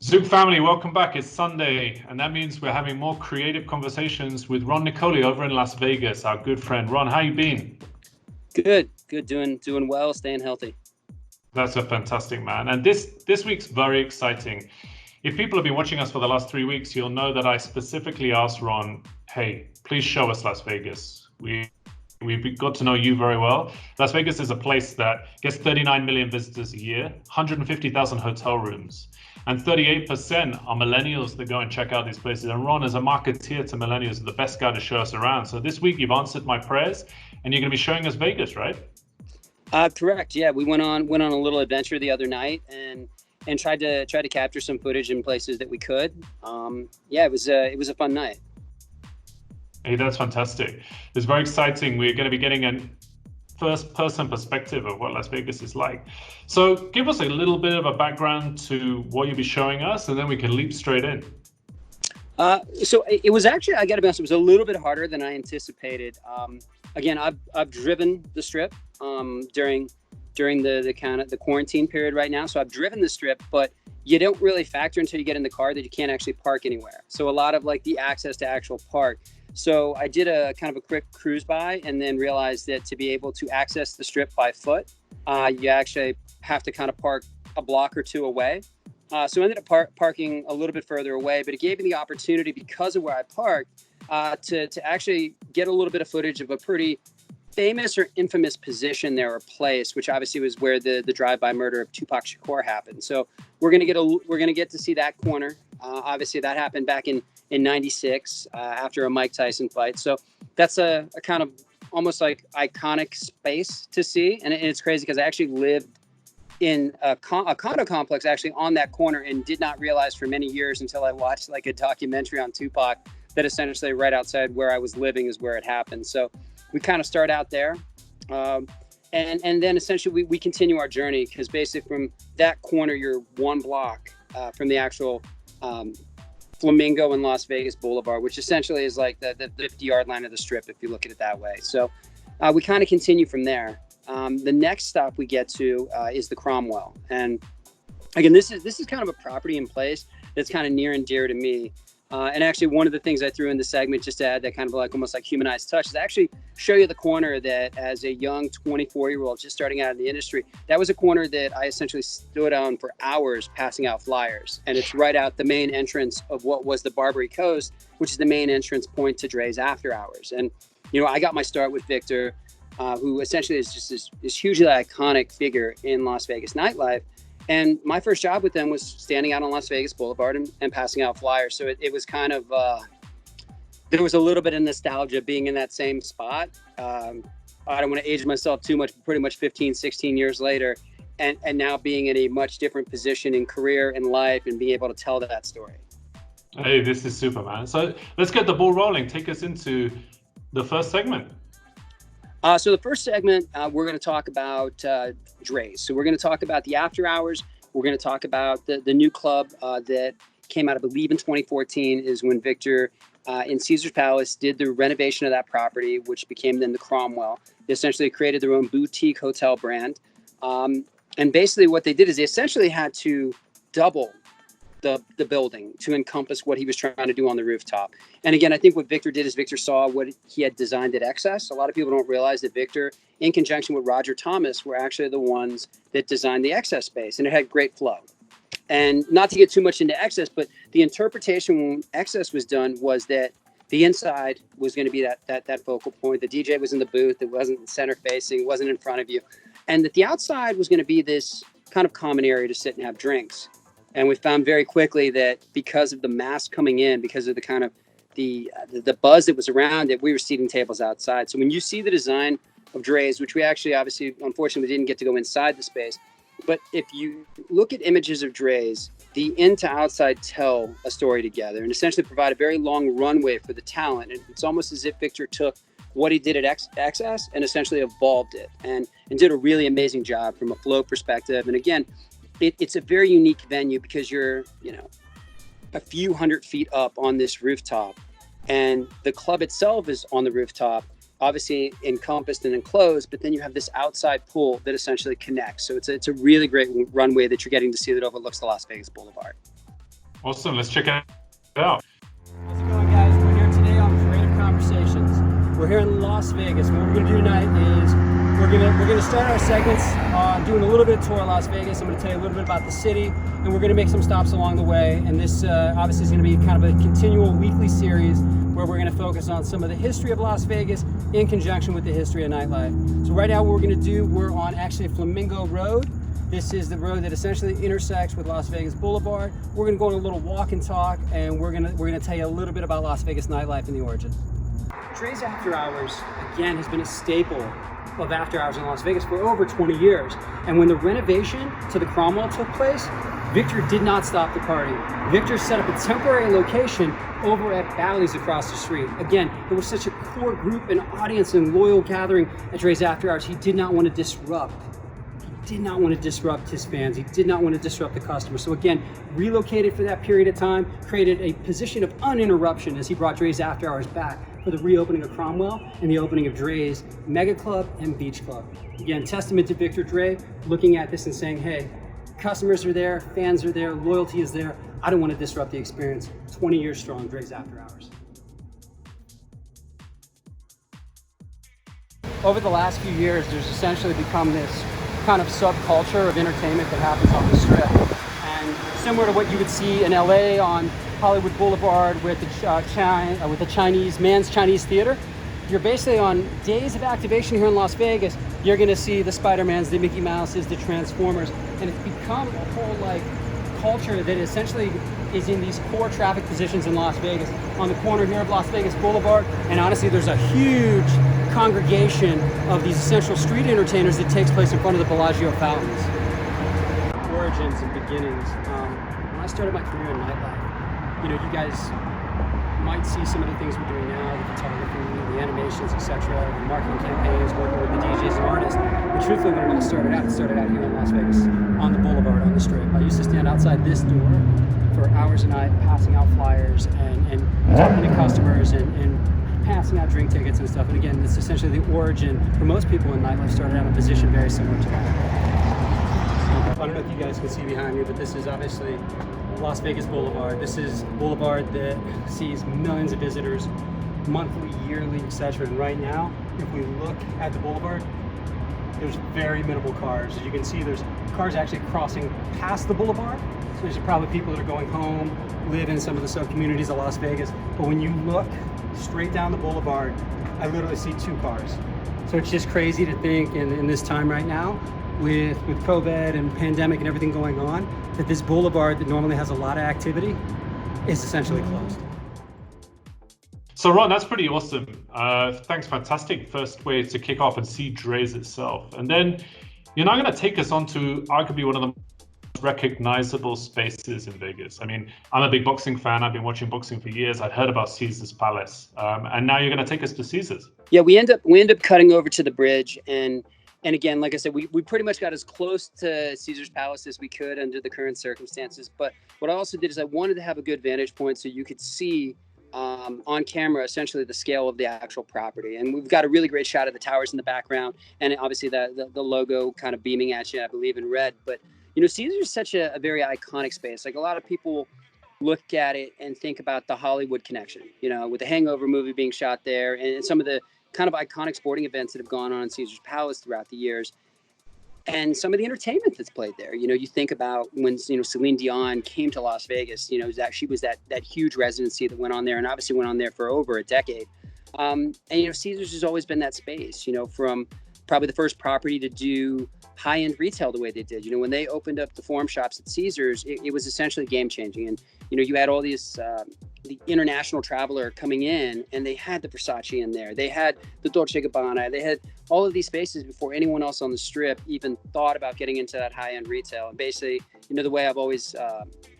Zoom family, welcome back. It's Sunday, and that means we're having more creative conversations with Ron Nicoli over in Las Vegas, our good friend. Ron, how you been? Good, doing well, staying healthy. That's a fantastic man. And this week's very exciting. If people have been watching us for the last 3 weeks, you'll know that I specifically asked Ron, hey, please show us Las Vegas. We've got to know you very well. Las Vegas is a place that gets 39 million visitors a year, 150,000 hotel rooms, and 38% are millennials that go and check out these places. And Ron, as a marketeer to millennials, is the best guy to show us around. So this week you've answered my prayers, and you're going to be showing us Vegas, right? Correct. Yeah, we went on a little adventure the other night and tried to capture some footage in places that we could. Yeah, it was a fun night. Hey, that's fantastic. It's very exciting. We're going to be getting a first-person perspective of what Las Vegas is like. So give us a little bit of a background to what you'll be showing us, and then we can leap straight in. So it was actually, I got to be honest, it was a little bit harder than I anticipated. Again, I've driven the Strip during the kind of the quarantine period right now. So I've driven the Strip, but you don't really factor until you get in the car that you can't actually park anywhere. So a lot of like the access to actual park. So I did a kind of a quick cruise by and then realized that to be able to access the Strip by foot, you actually have to kind of park a block or two away. So I ended up parking a little bit further away, but it gave me the opportunity, because of where I parked, to actually get a little bit of footage of a pretty famous or infamous position there, or place, which obviously was where the drive-by murder of Tupac Shakur happened. So we're gonna get to see that corner. Obviously, that happened back in '96 after a Mike Tyson fight. So that's a kind of almost like iconic space to see, and it's crazy because I actually lived in a condo complex actually on that corner and did not realize for many years until I watched like a documentary on Tupac that essentially right outside where I was living is where it happened. So we kind of start out there, and then essentially we continue our journey, because basically from that corner you're one block from the actual Flamingo and Las Vegas Boulevard, which essentially is like the 50-yard line of the Strip if you look at it that way. So we kind of continue from there. The next stop we get to is the Cromwell, and again this is kind of a property in place that's kind of near and dear to me. And actually, one of the things I threw in the segment just to add that kind of like almost like humanized touch is actually show you the corner that, as a young 24-year-old just starting out in the industry, that was a corner that I essentially stood on for hours passing out flyers. And it's right out the main entrance of what was the Barbary Coast, which is the main entrance point to Drai's After Hours. And, you know, I got my start with Victor, who essentially is just this hugely iconic figure in Las Vegas nightlife. And my first job with them was standing out on Las Vegas Boulevard and passing out flyers. So it was kind of, there was a little bit of nostalgia being in that same spot. I don't want to age myself too much, but pretty much 15, 16 years later, and now being in a much different position in career and life and being able to tell that story. Hey, this is super, man. So let's get the ball rolling. Take us into the first segment. So the first segment, we're going to talk about Drai. So we're going to talk about the After Hours. We're going to talk about the new club that came out, I believe, in 2014 is when Victor in Ceasar's Palace did the renovation of that property, which became then the Cromwell. They essentially created their own boutique hotel brand. And basically what they did is they essentially had to double the building to encompass what he was trying to do on the rooftop. And again, I think what Victor did is Victor saw what he had designed at Excess. A lot of people don't realize that Victor, in conjunction with Roger Thomas, were actually the ones that designed the Excess space, and it had great flow. And not to get too much into Excess, but the interpretation when Excess was done was that the inside was going to be that focal point. The DJ was in the booth. It wasn't center facing. It wasn't in front of you. And that the outside was going to be this kind of common area to sit and have drinks. And we found very quickly that because of the mass coming in, because of the kind of the buzz that was around it, we were seating tables outside. So when you see the design of Drai's, which we actually obviously, unfortunately, didn't get to go inside the space, but if you look at images of Drai's, the in to outside tell a story together and essentially provide a very long runway for the talent. And it's almost as if Victor took what he did at Excess and essentially evolved it and did a really amazing job from a flow perspective. And again, it's a very unique venue because you're, a few hundred feet up on this rooftop, and the club itself is on the rooftop, obviously encompassed and enclosed, but then you have this outside pool that essentially connects. So it's a really great runway that you're getting to see that overlooks the Las Vegas Boulevard. Awesome. Let's check it out. How's it going, guys? We're here today on Creative Conversations. We're here in Las Vegas. What we're going to do tonight is we're gonna start our segments doing a little bit of tour of Las Vegas. I'm going to tell you a little bit about the city, and we're going to make some stops along the way. And this obviously is going to be kind of a continual weekly series where we're going to focus on some of the history of Las Vegas in conjunction with the history of nightlife. So right now what we're going to do, we're on actually Flamingo Road. This is the road that essentially intersects with Las Vegas Boulevard. We're going to go on a little walk and talk, and we're going to tell you a little bit about Las Vegas nightlife and the origin. Drai's After Hours, again, has been a staple of after hours in Las Vegas for over 20 years. And when the renovation to the Cromwell took place, Victor did not stop the party. Victor set up a temporary location over at Bally's across the street. Again, there was such a core group and audience and loyal gathering at Drai's After Hours. He did not want to disrupt. He did not want to disrupt his fans. He did not want to disrupt the customers. So again, relocated for that period of time, created a position of uninterruption as he brought Drai's After Hours back for the reopening of Cromwell and the opening of Drai's Mega Club and Beach Club. Again, testament to Victor Drai, looking at this and saying, hey, customers are there, fans are there, loyalty is there. I don't want to disrupt the experience. 20 years strong, Drai's After Hours. Over the last few years, there's essentially become this kind of subculture of entertainment that happens on the Strip. And similar to what you would see in LA on Hollywood Boulevard with the Mann's Chinese Theater, you're basically on days of activation here in Las Vegas. You're going to see the Spider-Mans, the Mickey Mouses, the Transformers, and it's become a whole culture that essentially is in these core traffic positions in Las Vegas. On the corner here of Las Vegas Boulevard, and honestly, there's a huge congregation of these essential street entertainers that takes place in front of the Bellagio fountains. Origins and beginnings. When I started my career in nightlife, you guys might see some of the things we're doing now, the photography, the animations, etc., the marketing campaigns, working with the DJs and artists. But truthfully, when it all started out here in Las Vegas, on the Boulevard, on the Strip. I used to stand outside this door for hours a night, passing out flyers and talking to customers and passing out drink tickets and stuff. And again, it's essentially the origin for most people in nightlife started out in a position very similar to that. I don't know if you guys can see behind me, but this is obviously Las Vegas Boulevard. This is Boulevard that sees millions of visitors monthly, yearly, etc. And right now, if we look at the Boulevard, there's very minimal cars. As you can see, there's cars actually crossing past the Boulevard. So there's probably people that are going home, live in some of the sub-communities of Las Vegas. But when you look straight down the Boulevard, I literally see 2 cars. So it's just crazy to think in this time right now, with COVID and pandemic and everything going on, that this Boulevard that normally has a lot of activity is essentially closed. So Ron, that's pretty awesome. Thanks, fantastic first way to kick off and see Drai's itself. And then you're now going to take us on to arguably one of the most recognizable spaces in Vegas. I mean, I'm a big boxing fan. I've been watching boxing for years. I'd heard about Caesar's Palace. And now you're going to take us to Caesar's. Yeah, we end up cutting over to the bridge. And again, like I said, we pretty much got as close to Caesar's Palace as we could under the current circumstances. But what I also did is I wanted to have a good vantage point so you could see on camera essentially the scale of the actual property. And we've got a really great shot of the towers in the background, and obviously the logo kind of beaming at you, I believe, in red. But Caesar's is such a very iconic space. Like, a lot of people look at it and think about the Hollywood connection, with the Hangover movie being shot there, and some of the kind of iconic sporting events that have gone on in Caesar's Palace throughout the years, and some of the entertainment that's played there. You think about when Celine Dion came to Las Vegas. She was that huge residency that went on there, and obviously went on there for over a decade. And Caesar's has always been that space. From probably the first property to do high-end retail the way they did. When they opened up the Forum Shops at Caesar's, it was essentially game-changing. And you had all these the international traveler coming in, and they had the Versace in there. They had the Dolce & Gabbana. They had all of these spaces before anyone else on the Strip even thought about getting into that high-end retail. And basically, the way I've always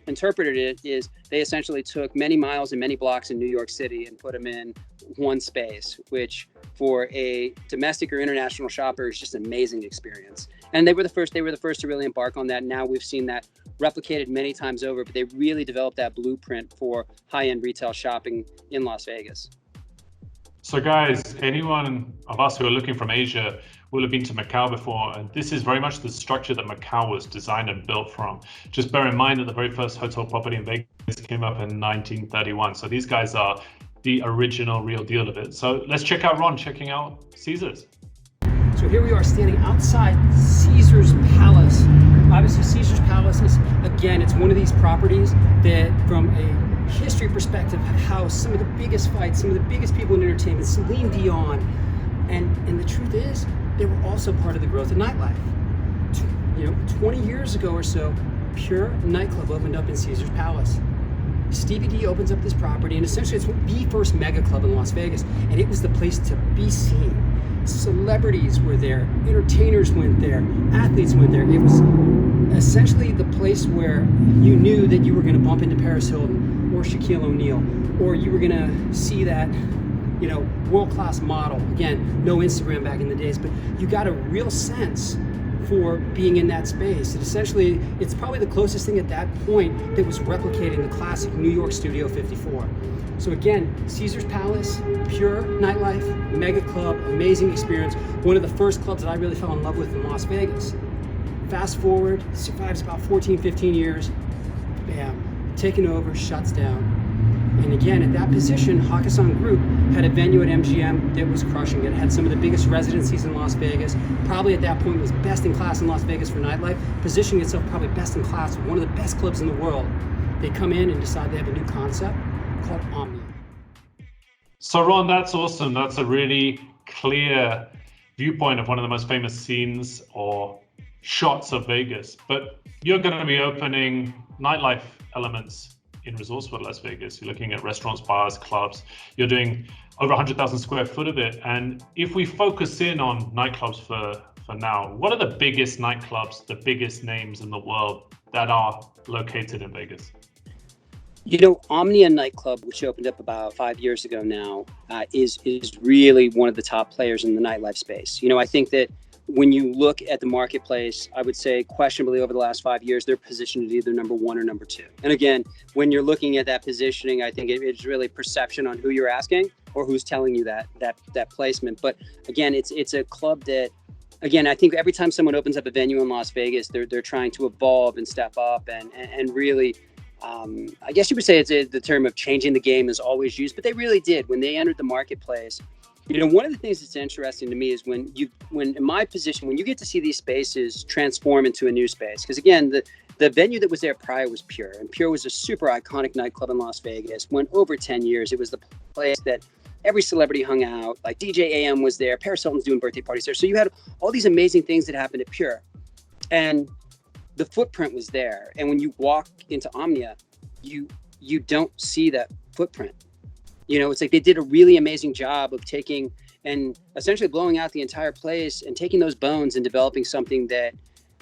interpreted it is they essentially took many miles and many blocks in New York City and put them in one space, which for a domestic or international shopper is just an amazing experience. And they were the first to really embark on that. Now we've seen that replicated many times over, but they really developed that blueprint for high-end retail shopping in Las Vegas. So guys, anyone of us who are looking from Asia, will have been to Macau before, and this is very much the structure that Macau was designed and built from. Just bear in mind that the very first hotel property in Vegas came up in 1931. So these guys are the original real deal of it. So let's check out Ron checking out Ceasar's. So here we are standing outside Ceasar's Palace. Obviously, Ceasar's Palace is, again, it's one of these properties that, from a history perspective, housed some of the biggest fights, some of the biggest people in entertainment, Celine Dion. And the truth is, they were also part of the growth of nightlife. 20 years ago or so, Pure nightclub opened up in Ceasar's Palace. Stevie D opens up this property, and essentially it's the first mega club in Las Vegas, and it was the place to be seen. Celebrities were there, entertainers went there, athletes went there. It was essentially the place where you knew that you were going to bump into Paris Hilton or Shaquille O'Neal, or you were going to see that, world-class model. Again, no Instagram back in the days, but you got a real sense for being in that space. And essentially, it's probably the closest thing at that point that was replicating the classic New York Studio 54. So again, Ceasar's Palace, pure nightlife, mega club, amazing experience. One of the first clubs that I really fell in love with in Las Vegas. Fast forward, survives about 14, 15 years, bam, taken over, shuts down. And again, at that position, Hakkasan Group had a venue at MGM that was crushing it. Had some of the biggest residencies in Las Vegas. Probably at that point was best in class in Las Vegas for nightlife, positioning itself probably best in class, one of the best clubs in the world. They come in and decide they have a new concept called Omnia. So Ron, that's awesome. That's a really clear viewpoint of one of the most famous scenes or shots of Vegas. But you're going to be opening nightlife elements in Resortsworld Las Vegas. You're looking at restaurants, bars, clubs. You're doing over 100,000 square foot of it. And if we focus in on nightclubs for now, what are the biggest nightclubs, the biggest names in the world that are located in Vegas? Omnia nightclub, which opened up about 5 years ago now, is really one of the top players in the nightlife space. I think that when you look at the marketplace, I would say questionably over the last 5 years, they're positioned at either number one or number two. And again, when you're looking at that positioning, I think it's really perception on who you're asking or who's telling you that placement. But again, it's a club that, again, I think every time someone opens up a venue in Las Vegas, they're trying to evolve and step up and really, I guess you would say the term of changing the game is always used, but they really did when they entered the marketplace. One of the things that's interesting to me is when in my position, when you get to see these spaces transform into a new space, because again, the venue that was there prior was Pure, and Pure was a super iconic nightclub in Las Vegas. Went over 10 years. It was the place that every celebrity hung out. Like DJ AM was there. Paris Hilton's doing birthday parties there. So you had all these amazing things that happened at Pure, and the footprint was there. And when you walk into Omnia, you don't see that footprint. It's like they did a really amazing job of taking and essentially blowing out the entire place and taking those bones and developing something that,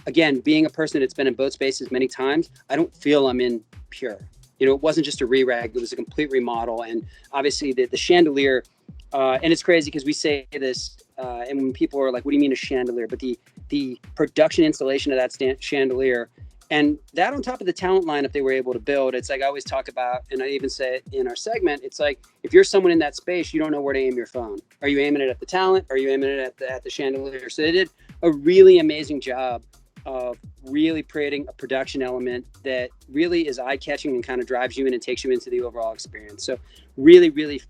again, being a person that's been in both spaces many times, I don't feel I'm in Pure. It wasn't just a re-rag, it was a complete remodel. And obviously the chandelier, and it's crazy because we say this, and when people are like, what do you mean a chandelier? But the production installation of that chandelier, and that on top of the talent lineup they were able to build, it's like I always talk about, and I even say it in our segment, it's like if you're someone in that space, you don't know where to aim your phone. Are you aiming it at the talent? Are you aiming it at the chandelier? So they did a really amazing job of really creating a production element that really is eye-catching and kind of drives you in and takes you into the overall experience. So really, really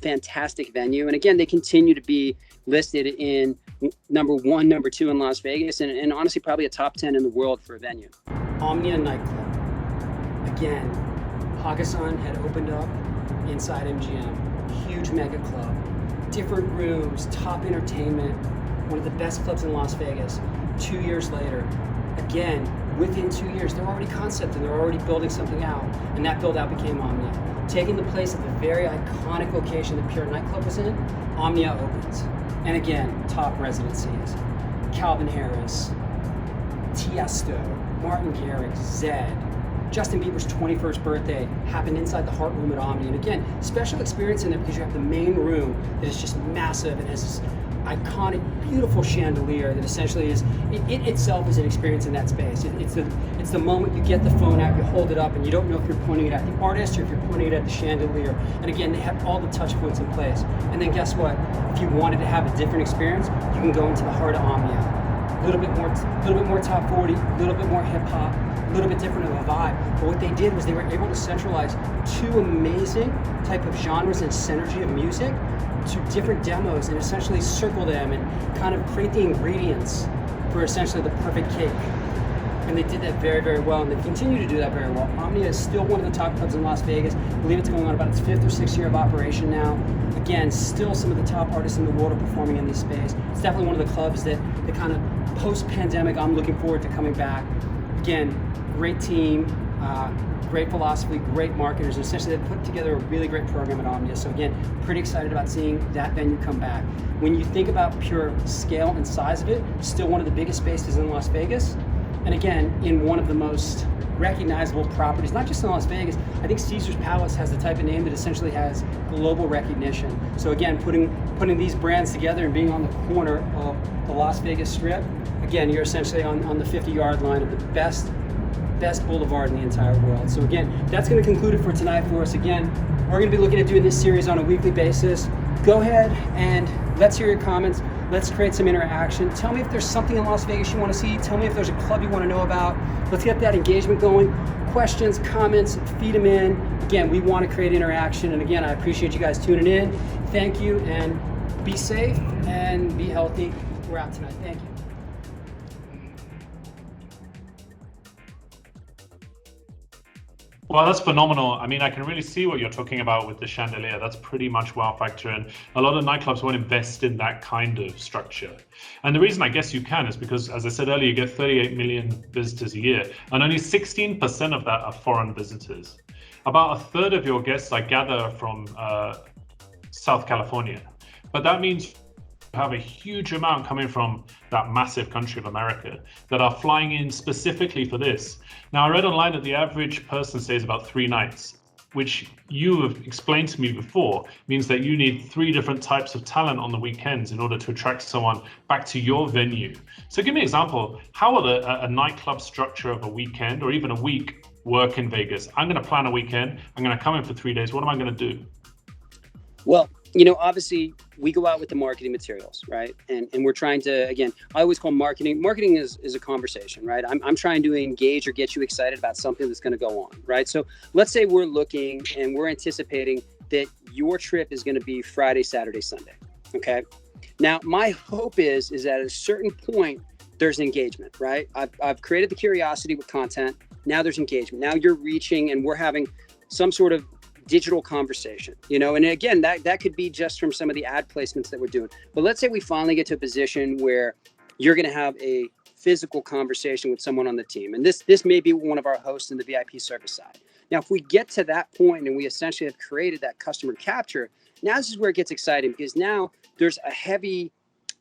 fantastic venue. And again, they continue to be listed in number one, number two in Las Vegas, and honestly, probably a top 10 in the world for a venue. Omnia nightclub. Again, Hakkasan had opened up inside MGM, huge mega club, different rooms, top entertainment, one of the best clubs in Las Vegas. 2 years later, again, within 2 years, they're already concepting, they're already building something out, and that build out became Omnia. Taking the place at the very iconic location that Pure Nightclub was in, Omnia opens. And again, top residencies, Calvin Harris, Tiesto, Martin Garrix, Zedd. Justin Bieber's 21st birthday happened inside the Heart Room at Omnia. And again, special experience in there because you have the main room that is just massive and has this iconic, beautiful chandelier that essentially is, it itself is an experience in that space. It's the moment you get the phone out, you hold it up, and you don't know if you're pointing it at the artist or if you're pointing it at the chandelier. And again, they have all the touch points in place. And then guess what? If you wanted to have a different experience, you can go into the heart of Omnia. A little bit more top 40, a little bit more hip hop, a little bit different of a vibe. But what they did was they were able to centralize two amazing type of genres and synergy of music to different demos and essentially circle them and kind of create the ingredients for essentially the perfect cake. And they did that very, very well, and they continue to do that very well. Omnia is still one of the top clubs in Las Vegas. I believe it's going on about its 5th or 6th year of operation now. Again, still some of the top artists in the world are performing in this space. It's definitely one of the clubs that kind of post-pandemic, I'm looking forward to coming back. Again, great team, great philosophy, great marketers. Essentially, they put together a really great program at Omnia. So again, pretty excited about seeing that venue come back. When you think about pure scale and size of it, still one of the biggest spaces in Las Vegas. And again, in one of the most recognizable properties, not just in Las Vegas. I think Caesar's Palace has the type of name that essentially has global recognition. So again, putting these brands together and being on the corner of the Las Vegas Strip, again, you're essentially on the 50-yard line of the best boulevard in the entire world. So again, that's going to conclude it for tonight for us. Again, we're going to be looking at doing this series on a weekly basis. Go ahead and let's hear your comments. Let's create some interaction. Tell me if there's something in Las Vegas you want to see. Tell me if there's a club you want to know about. Let's get that engagement going. Questions, comments, feed them in. Again, we want to create interaction. And again, I appreciate you guys tuning in. Thank you, and be safe and be healthy. We're out tonight. Thank you. Well, that's phenomenal. I mean, I can really see what you're talking about with the chandelier. That's pretty much wow factor. And a lot of nightclubs won't invest in that kind of structure. And the reason I guess you can is because, as I said earlier, you get 38 million visitors a year, and only 16% of that are foreign visitors. About a third of your guests, I gather, from South California. But that means you have a huge amount coming from that massive country of America that are flying in specifically for this. Now, I read online that the average person stays about 3 nights, which you have explained to me before means that you need 3 different types of talent on the weekends in order to attract someone back to your venue. So give me an example. How will a nightclub structure of a weekend or even a week work in Vegas? I'm going to plan a weekend. I'm going to come in for 3 days. What am I going to do? Well, obviously we go out with the marketing materials, right? And we're trying to, again, I always call marketing is a conversation, right? I'm trying to engage or get you excited about something that's going to go on, right? So let's say we're looking and we're anticipating that your trip is going to be Friday, Saturday, Sunday. Okay. Now, my hope is at a certain point, there's engagement, right? I've created the curiosity with content. Now there's engagement. Now you're reaching and we're having some sort of digital conversation, and again, that could be just from some of the ad placements that we're doing. But let's say we finally get to a position where you're going to have a physical conversation with someone on the team. And this may be one of our hosts in the VIP service side. Now, if we get to that point and we essentially have created that customer capture, now this is where it gets exciting, because now there's a heavy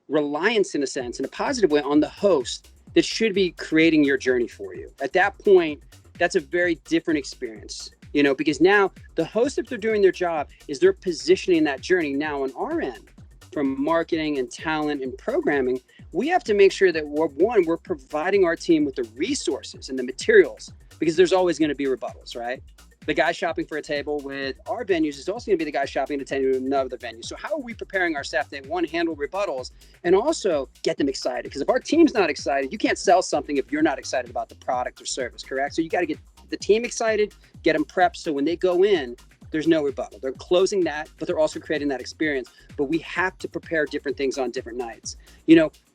reliance, in a sense, in a positive way, on the host that should be creating your journey for you. At that point, that's a very different experience. Because now the host, if they're doing their job, is they're positioning that journey. Now on our end, from marketing and talent and programming, we have to make sure that we're providing our team with the resources and the materials, because there's always going to be rebuttals, right? The guy shopping for a table with our venues is also going to be the guy shopping at a table with another venue. So how are we preparing our staff to, one, handle rebuttals and also get them excited? Because if our team's not excited, you can't sell something if you're not excited about the product or service, correct? So you got to get the team excited, get them prepped, so when they go in, there's no rebuttal. They're closing that, but they're also creating that experience. But we have to prepare different things on different nights.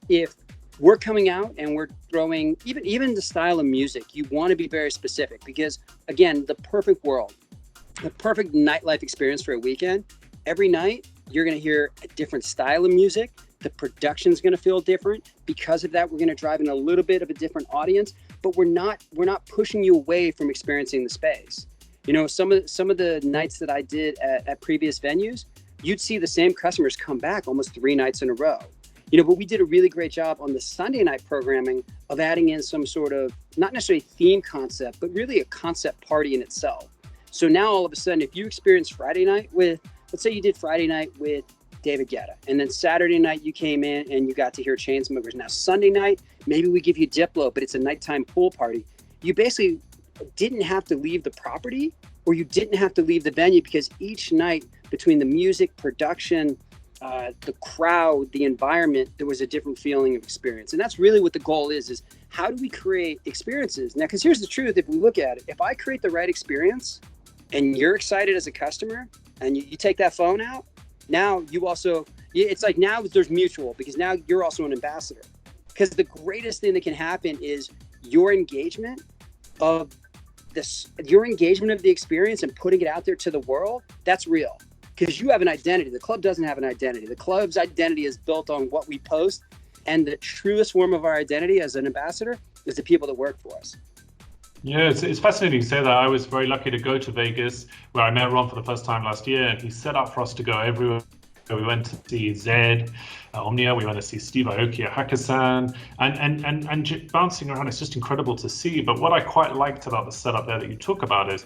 If we're coming out and we're throwing even the style of music, you want to be very specific, because again, the perfect nightlife experience for a weekend, every night you're going to hear a different style of music. The production's going to feel different. Because of that, we're going to drive in a little bit of a different audience, but we're not pushing you away from experiencing the space. Some of the nights that I did at previous venues, you'd see the same customers come back almost 3 nights in a row. But we did a really great job on the Sunday night programming of adding in some sort of, not necessarily theme concept, but really a concept party in itself. So now all of a sudden, if you experience Friday night with, let's say you did Friday night with David Guetta, and then Saturday night you came in and you got to hear Chainsmokers. Now Sunday night, maybe we give you Diplo, but it's a nighttime pool party. you basically didn't have to leave the property, or you didn't have to leave the venue, because each night, between the music, production, the crowd, the environment, there was a different feeling of experience. And that's really what the goal is how do we create experiences? Now, because here's the truth, if we look at it, if I create the right experience and you're excited as a customer and you take that phone out, now you also, it's like now there's mutual, because now you're also an ambassador. Because the greatest thing that can happen is your engagement of the experience and putting it out there to the world. That's real, because you have an identity. The club doesn't have an identity. The club's identity is built on what we post, and the truest form of our identity as an ambassador is the people that work for us. Yeah, it's fascinating you say that. I was very lucky to go to Vegas, where I met Ron for the first time last year, and he set up for us to go everywhere. We went to see Zed, Omnia. We went to see Steve Aoki at Hakkasan, and bouncing around. It's just incredible to see. But what I quite liked about the setup there that you talk about is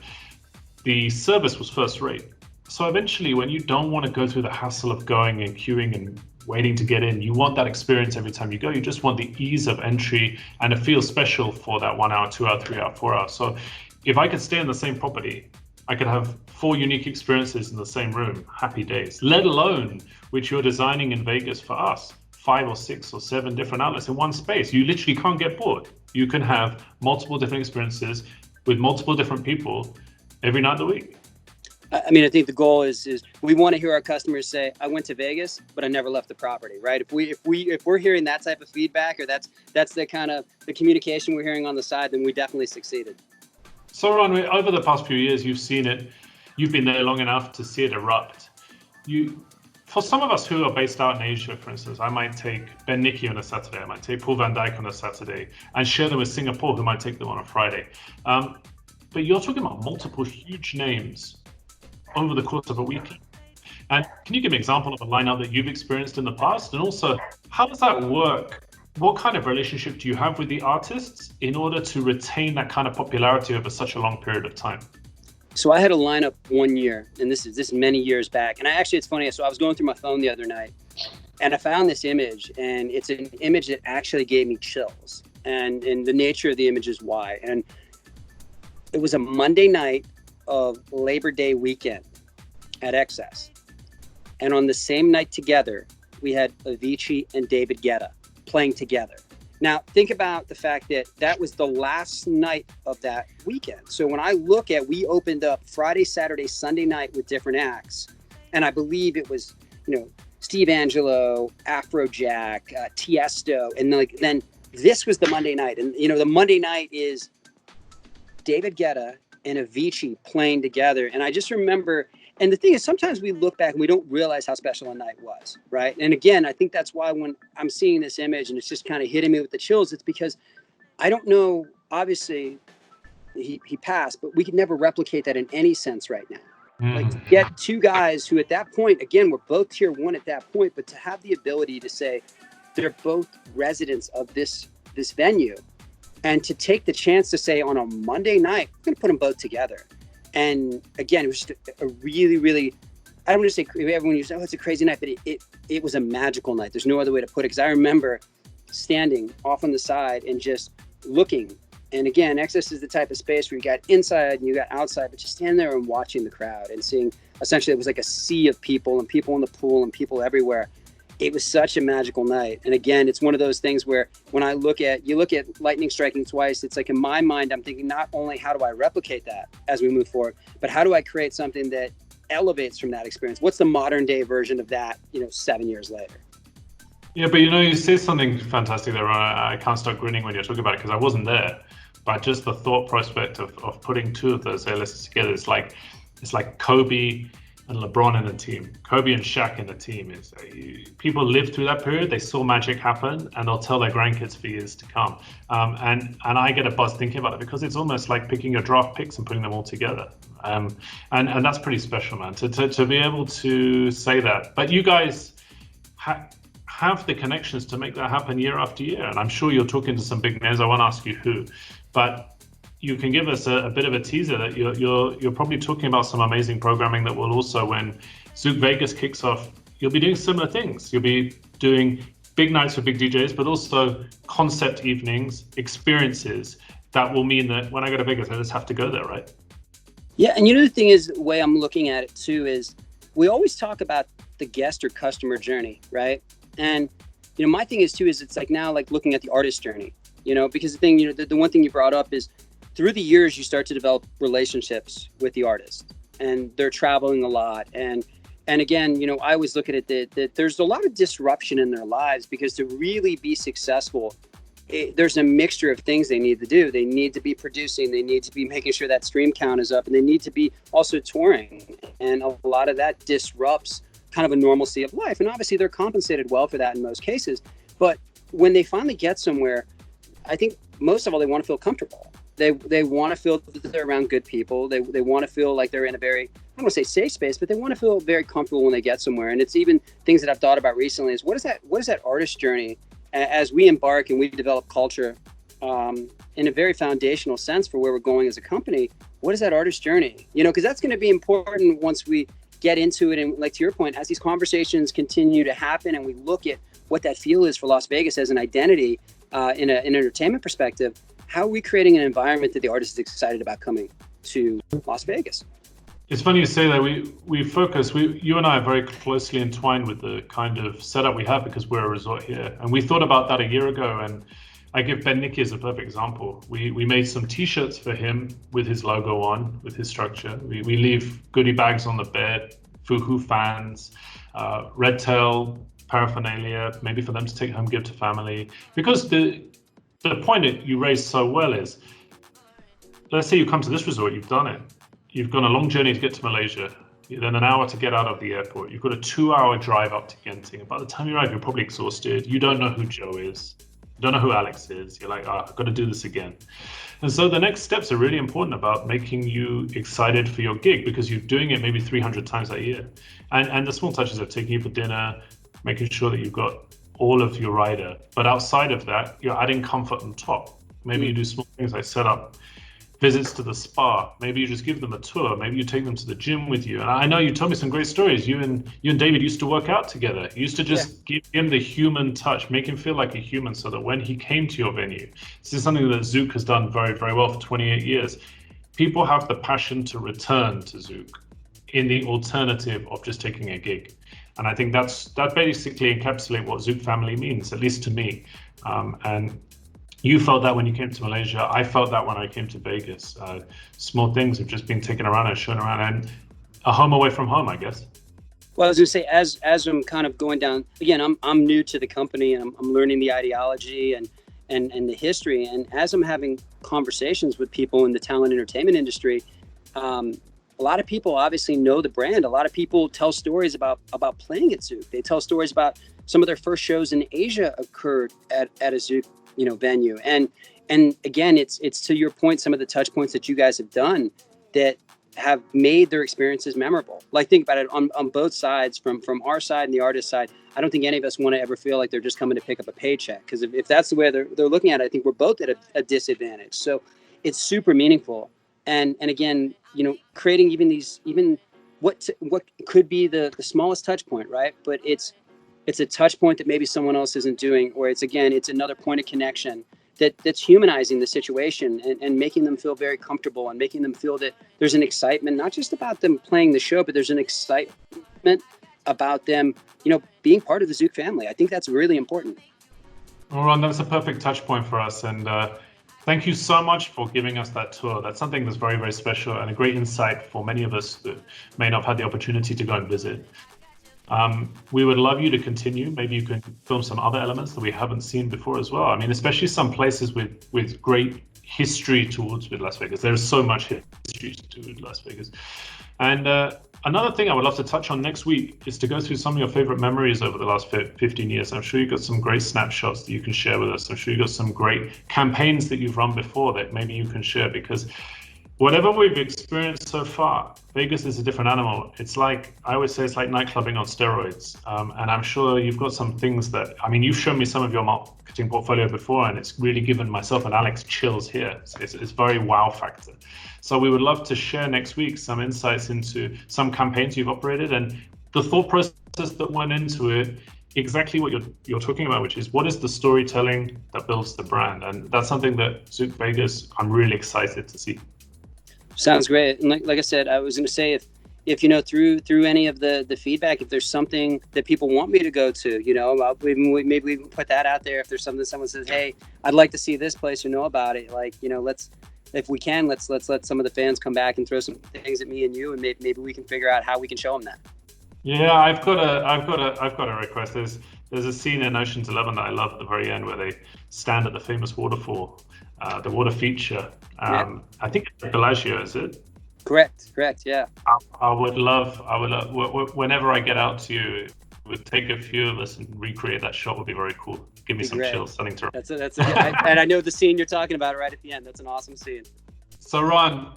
the service was first rate. So eventually, when you don't want to go through the hassle of going and queuing and waiting to get in, you want that experience every time you go. You just want the ease of entry, and it feels special for that 1 hour, 2 hour, 3 hour, 4 hours. So if I could stay in the same property, I could have 4 unique experiences in the same room, happy days, let alone which you're designing in Vegas for us, 5 or 6 or 7 different outlets in one space. You literally can't get bored. You can have multiple different experiences with multiple different people every night of the week. I mean, I think the goal is we want to hear our customers say, "I went to Vegas, but I never left the property." Right? If we're hearing that type of feedback, or that's the kind of the communication we're hearing on the side, then we definitely succeeded. So Ron, over the past few years, you've seen it. You've been there long enough to see it erupt. For some of us who are based out in Asia, for instance, I might take Ben Nicky on a Saturday, I might take Paul Van Dyke on a Saturday, and share them with Singapore, who might take them on a Friday. But you're talking about multiple huge names over the course of a week. And can you give an example of a lineup that you've experienced in the past? And also, how does that work? What kind of relationship do you have with the artists in order to retain that kind of popularity over such a long period of time? So I had a lineup one year, and this is many years back. And it's funny. So I was going through my phone the other night, and I found this image, and it's an image that actually gave me chills. And the nature of the image is why. And it was a Monday night of Labor Day weekend at XS. And on the same night together, we had Avicii and David Guetta playing together. Now, think about the fact that that was the last night of that weekend. So when I look at, we opened up Friday, Saturday, Sunday night with different acts. And I believe it was, Steve Angelo, Afrojack, Tiesto. And then this was the Monday night. And, the Monday night is David Guetta and Avicii playing together. And I just remember, and the thing is, sometimes we look back and we don't realize how special a night was, right? And again, I think that's why when I'm seeing this image and it's just kind of hitting me with the chills, it's because I don't know, obviously he passed, but we could never replicate that in any sense right now. Like to get 2 guys who at that point, again, we're both tier 1 at that point, but to have the ability to say they're both residents of this venue, and to take the chance to say on a Monday night, we're going to put them both together. And again, it was just a really, really, I don't want to say, everyone used, it's a crazy night, but it was a magical night. There's no other way to put it. Because I remember standing off on the side and just looking. And again, XS is the type of space where you got inside and you got outside, but just stand there and watching the crowd and seeing, essentially, it was like a sea of people and people in the pool and people everywhere. It was such a magical night. And again, it's one of those things where when you look at lightning striking twice, it's like in my mind, I'm thinking not only how do I replicate that as we move forward, but how do I create something that elevates from that experience? What's the modern day version of that, 7 years later? Yeah, but you say something fantastic there, Ron. I can't stop grinning when you're talking about it because I wasn't there. But just the thought prospect of putting 2 of those A-listers together, it's like Kobe and LeBron in a team, Kobe and Shaq in a team. People lived through that period. They saw magic happen, and they'll tell their grandkids for years to come. And I get a buzz thinking about it because it's almost like picking your draft picks and putting them all together. And that's pretty special, man. To be able to say that. But you guys have the connections to make that happen year after year. And I'm sure you're talking to some big names. I won't ask you who, but you can give us a bit of a teaser that you're probably talking about some amazing programming that will also, when Zouk Vegas kicks off, you'll be doing similar things. You'll be doing big nights with big DJs, but also concept evenings, experiences, that will mean that when I go to Vegas, I just have to go there, right? Yeah, and the thing is, the way I'm looking at it too is we always talk about the guest or customer journey, right? And my thing is too is it's like now like looking at the artist journey, because the thing, the one thing you brought up is through the years you start to develop relationships with the artist, and they're traveling a lot, and again, I always look at it that there's a lot of disruption in their lives, because to really be successful, there's a mixture of things they need to do. They need to be producing, they need to be making sure that stream count is up, and they need to be also touring. And a lot of that disrupts kind of a normalcy of life. And obviously they're compensated well for that in most cases. But when they finally get somewhere, I think most of all, they want to feel comfortable. They want to feel that they're around good people. They want to feel like they're in a very, I don't want to say safe space, but they want to feel very comfortable when they get somewhere. And it's even things that I've thought about recently is what is that artist journey as we embark and we develop culture in a very foundational sense for where we're going as a company. What is that artist journey? Because that's going to be important once we get into it. And like to your point, as these conversations continue to happen and we look at what that feel is for Las Vegas as an identity in an entertainment perspective, how are we creating an environment that the artist is excited about coming to Las Vegas? It's funny you say that. You and I are very closely entwined with the kind of setup we have because we're a resort here. And we thought about that a year ago. And I give Ben Nicky as a perfect example. We made some T-shirts for him with his logo on, with his structure. We leave goodie bags on the bed, Fuhu fans, Red Tail paraphernalia, maybe for them to take home, give to family. Because the point that you raised so well is, let's say you come to this resort, you've done it. You've gone a long journey to get to Malaysia, then an hour to get out of the airport. You've got a 2-hour drive up to Genting. By the time you arrive, you're probably exhausted. You don't know who Joe is. You don't know who Alex is. You're like, I've got to do this again. And so the next steps are really important about making you excited for your gig, because you're doing it maybe 300 times a year. And the small touches of taking you for dinner, making sure that you've got all of your rider. But outside of that, you're adding comfort on top. Maybe you do small things like set up visits to the spa. Maybe you just give them a tour. Maybe you take them to the gym with you. And I know you told me some great stories. You and David used to work out together. You used to just give him the human touch, make him feel like a human, so that when he came to your venue, this is something that Zouk has done very, very well for 28 years. People have the passion to return to Zouk in the alternative of just taking a gig. And I think that basically encapsulates what Zouk family means, at least to me. And you felt that when you came to Malaysia. I felt that when I came to Vegas. Small things have just been taken around and shown around, and a home away from home, I guess. Well, I was going to say, as I'm kind of going down, again, I'm new to the company, and I'm learning the ideology and the history. And as I'm having conversations with people in the talent entertainment industry, a lot of people obviously know the brand. A lot of people tell stories about playing at Zouk. They tell stories about some of their first shows in Asia occurred at a Zouk venue. And again, it's to your point, some of the touch points that you guys have done that have made their experiences memorable. Like, think about it on both sides, from our side and the artist side. I don't think any of us want to ever feel like they're just coming to pick up a paycheck, because if that's the way they're looking at it, I think we're both at a disadvantage. So it's super meaningful. And again, creating even what could be the smallest touch point, right? But it's a touch point that maybe someone else isn't doing, or it's another point of connection that's humanizing the situation and making them feel very comfortable, and making them feel that there's an excitement, not just about them playing the show, but there's an excitement about them, being part of the Zouk family. I think that's really important. Well, Ron, that's a perfect touch point for us. And thank you so much for giving us that tour. That's something that's very, very special and a great insight for many of us that may not have had the opportunity to go and visit. We would love you to continue. Maybe you can film some other elements that we haven't seen before as well. I mean, especially some places with great history towards with Las Vegas. There's so much history to with Las Vegas. And another thing I would love to touch on next week is to go through some of your favorite memories over the last 15 years. I'm sure you've got some great snapshots that you can share with us. I'm sure you've got some great campaigns that you've run before that maybe you can share, because whatever we've experienced so far, Vegas is a different animal. It's like, I always say, it's like nightclubbing on steroids. And I'm sure you've got some things that, I mean, you've shown me some of your marketing portfolio before, and it's really given myself and Alex chills here. It's very wow factor. So we would love to share next week some insights into some campaigns you've operated and the thought process that went into it exactly what you're talking about, which is what is the storytelling that builds the brand, and that's something that Zouk Vegas, I'm really excited to see. Sounds great. And like I said, I was going to say, if you know, through any of the feedback, if there's something that people want me to go to, you know, maybe we can put that out there. If there's something someone says, hey, I'd like to see this place or know about it, like, you know, if we can, let's let some of the fans come back and throw some things at me and you, and maybe we can figure out how we can show them that. Yeah, I've got a request. There's a scene in Ocean's 11 that I love at the very end where they stand at the famous waterfall, the water feature. I think it's Bellagio, is it? Correct. Yeah. I would love, whenever I get out to you, it would take a few of us and recreate that shot. Would be very cool. Give me some chills. Something to. And I know the scene you're talking about right at the end. That's an awesome scene. So Ron,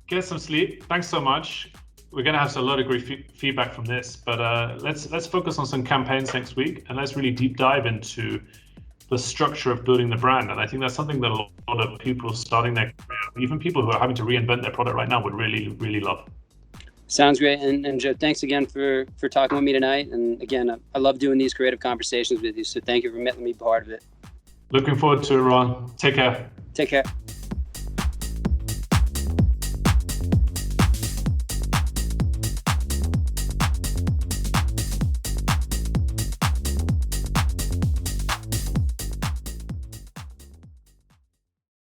get some sleep. Thanks so much. We're going to have a lot of great feedback from this, but let's focus on some campaigns next week, and let's really deep dive into the structure of building the brand. And I think that's something that a lot of people starting their career, even people who are having to reinvent their product right now, would really, really love. Sounds great. And Joe, thanks again for talking with me tonight. And again, I love doing these creative conversations with you. So thank you for letting me be part of it. Looking forward to it, Ron. Take care. Take care.